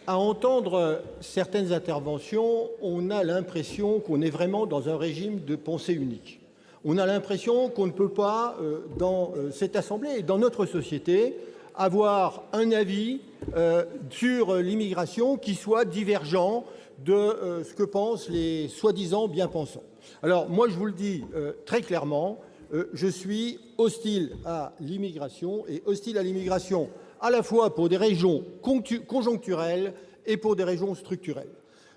À entendre certaines interventions, on a l'impression qu'on est vraiment dans un régime de pensée unique. On a l'impression qu'on ne peut pas, dans cette Assemblée et dans notre société, avoir un avis sur l'immigration qui soit divergent de ce que pensent les soi-disant bien-pensants. Alors, moi, je vous le dis très clairement, je suis hostile à l'immigration, et hostile à l'immigration à la fois pour des raisons conjoncturelles et pour des raisons structurelles.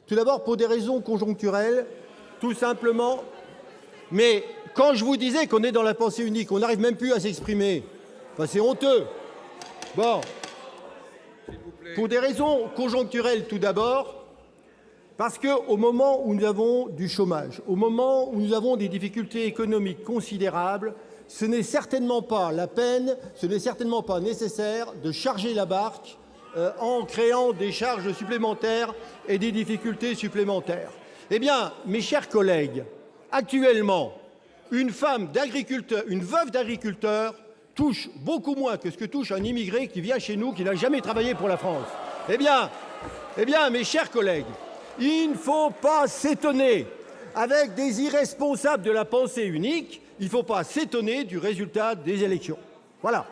Tout d'abord, pour des raisons conjoncturelles, tout simplement. Mais quand je vous disais qu'on est dans la pensée unique, on n'arrive même plus à s'exprimer. Enfin, c'est honteux. Bon. Pour des raisons conjoncturelles, tout d'abord, parce qu'au moment où nous avons du chômage, au moment où nous avons des difficultés économiques considérables, ce n'est certainement pas la peine, ce n'est certainement pas nécessaire de charger la barque en créant des charges supplémentaires et des difficultés supplémentaires. Eh bien, mes chers collègues, actuellement, une femme d'agriculteur, une veuve d'agriculteur, touche beaucoup moins que ce que touche un immigré qui vient chez nous, qui n'a jamais travaillé pour la France. Eh bien, mes chers collègues, il ne faut pas s'étonner, avec des irresponsables de la pensée unique, il ne faut pas s'étonner du résultat des élections. Voilà.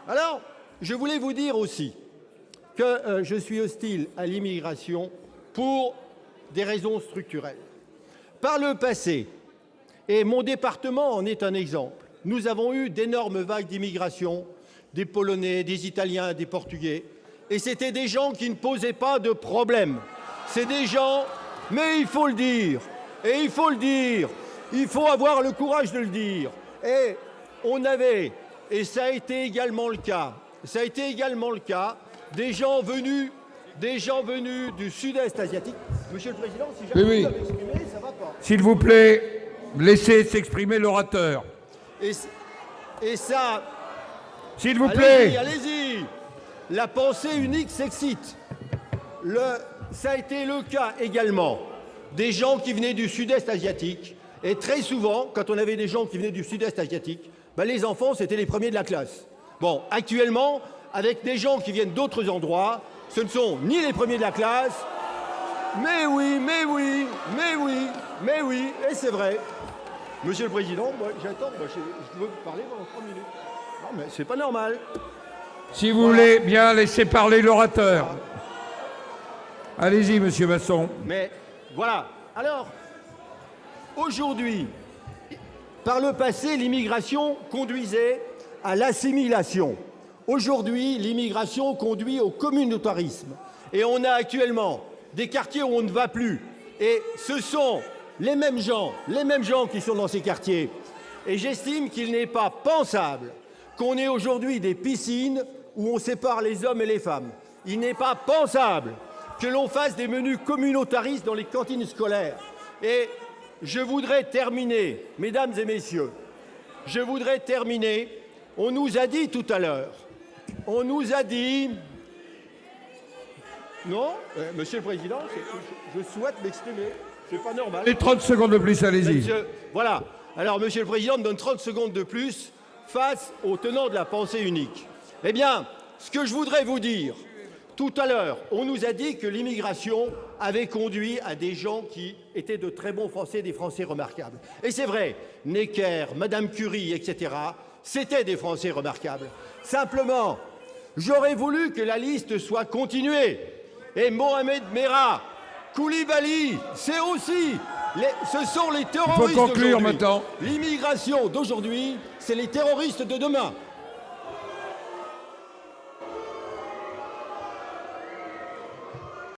Alors, je voulais vous dire aussi que je suis hostile à l'immigration pour des raisons structurelles. Par le passé, et mon département en est un exemple, nous avons eu d'énormes vagues d'immigration, des Polonais, des Italiens, des Portugais, et c'était des gens qui ne posaient pas de problème. C'est des gens, mais il faut le dire, et il faut le dire, il faut avoir le courage de le dire. Et on avait, et ça a été également le cas, des gens venus du Sud-Est asiatique. Monsieur le Président, si j'arrive à m'exprimer, ça va pas. S'il vous plaît, laissez s'exprimer l'orateur. Et ça... S'il vous plaît. Allez-y. La pensée unique s'excite. Ça a été le cas également des gens qui venaient du Sud-Est asiatique. Et très souvent, quand on avait des gens qui venaient du Sud-Est asiatique, les enfants, c'était les premiers de la classe. Bon, actuellement, avec des gens qui viennent d'autres endroits, ce ne sont ni les premiers de la classe, mais oui, et c'est vrai. Monsieur le Président, moi, j'attends, je veux parler pendant 3 minutes. Non, mais c'est pas normal. Si vous voulez bien laisser parler l'orateur. Allez-y, monsieur Masson. Mais voilà. Alors, aujourd'hui, par le passé, l'immigration conduisait à l'assimilation. Aujourd'hui, l'immigration conduit au communautarisme. Et on a actuellement des quartiers où on ne va plus. Et ce sont les mêmes gens qui sont dans ces quartiers. Et j'estime qu'il n'est pas pensable qu'on ait aujourd'hui des piscines où on sépare les hommes et les femmes. Il n'est pas pensable que l'on fasse des menus communautaristes dans les cantines scolaires. Et je voudrais terminer, mesdames et messieurs, on nous a dit tout à l'heure, non, Monsieur le Président, je souhaite m'exprimer, c'est pas normal. Les 30 secondes de plus, allez-y. Voilà, alors Monsieur le Président me donne 30 secondes de plus face aux tenants de la pensée unique. Eh bien, ce que je voudrais vous dire, tout à l'heure, on nous a dit que l'immigration avait conduit à des gens qui étaient de très bons Français, des Français remarquables. Et c'est vrai, Necker, Madame Curie, etc., c'étaient des Français remarquables. Simplement, j'aurais voulu que la liste soit continuée. Et Mohamed Merah, Koulibaly, c'est aussi... ce sont les terroristes d'aujourd'hui. Maintenant. L'immigration d'aujourd'hui, c'est les terroristes de demain.